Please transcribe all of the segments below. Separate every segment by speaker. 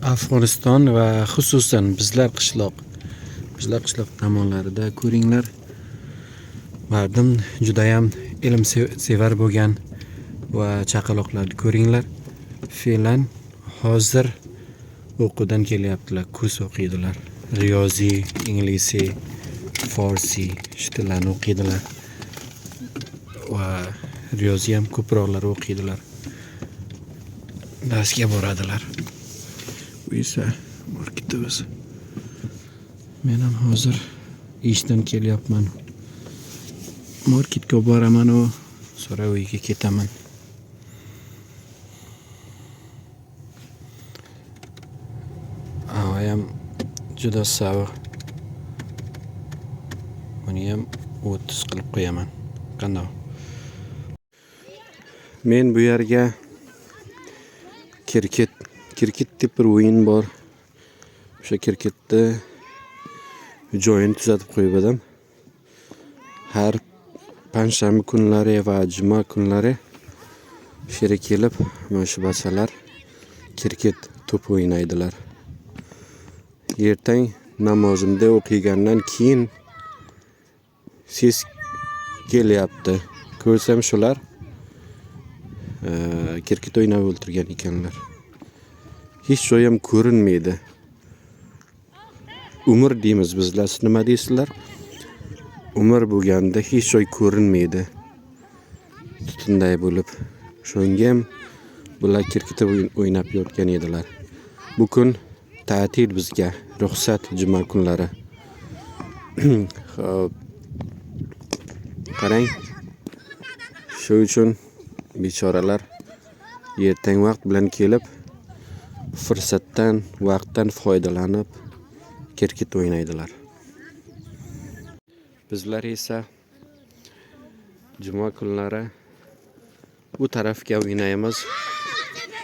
Speaker 1: Afg'oniston va xususan bizlar qishloq tomonlarida ko'ringlar. Mardim judayam ilm sevar bo'lgan va chaqaloqlarni ko'ringlar. Fe'lan hozir o'quvdan kelyaptilar, kurs o'qiydilar. Riyoziy, inglizi, forsi tillarni o'qiydilar. Va riyoziy ham ko'proqlar o'qiydilar. Darsga boradilar. Bu esa marketimiz. Men ham hozir ishdan kelyapman. Marketga boraman va so'ra uyga ketaman. Havo ham juda sovuq. Buni ham 30 qilib qo'yaman. Qanday? Men bu yerga kirkit deb bir o'yin bor. O'sha kirkitni joyini tuzatib qo'yib edim. Har panshanba kunlari va juma kunlari shera kelib, mana shu bachalar kirkit to'p o'ynaydilar. Ertang namozimda o'qigandan keyin ses kelyapti. Ko'rsam shular kirkit o'ynab o'tirgan ekanlar. Hech joy ham ko'rinmaydi. Umr deymiz bizlar. Siz nima deysizlar? Umr bo'lganda hech joy ko'rinmaydi. Tutunday bo'lib. Shunga ham bular kirkit o'ynab yotgan edilar. Bu kun ta'til bizga, ruxsat juma kunlari. Xo'p. Qarang. Shu uchun bechoralar ertang vaqt bilan kelib, vaqtdan foydalanib kirkit o'ynaydilar. Bizlar esa juma kunlari bu tarafga o'ynaymiz.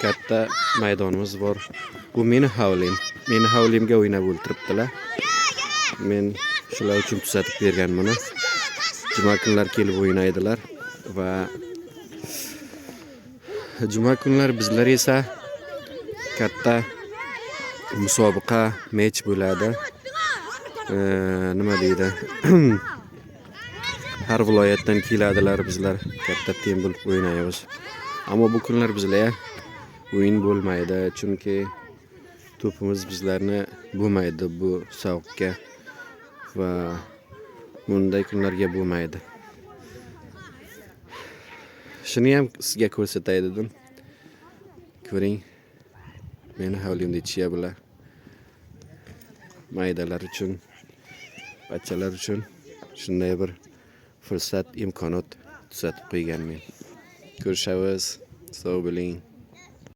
Speaker 1: Katta maydonimiz bor. Bu meni havlim. Meni havlimga o'ynab o'tiribdilar. Men shular uchun tuzatib bergan buni. Juma kunlar kelib o'ynaydilar va juma kunlar bizlar esa katta musobaqa match bo'ladi. Nima deydi? Har viloyatdan keladilar bizlar katta team bo'lib o'ynaymiz. Ammo bu kunlar bizlar o'yin bo'lmaydi, chunki to'pimiz bizlarni bo'lmaydi bu sovuqqa va bunday kunlarga bo'lmaydi. Shuni ham sizga ko'rsatay dedim. Ko'ring. Meni havlimda chiya bular. Maydalar uchun, bachchalar uchun shunday bir fursat, imkoniyat tuzatib qo'yganman. Ko'rishamiz. Sog' bo'ling.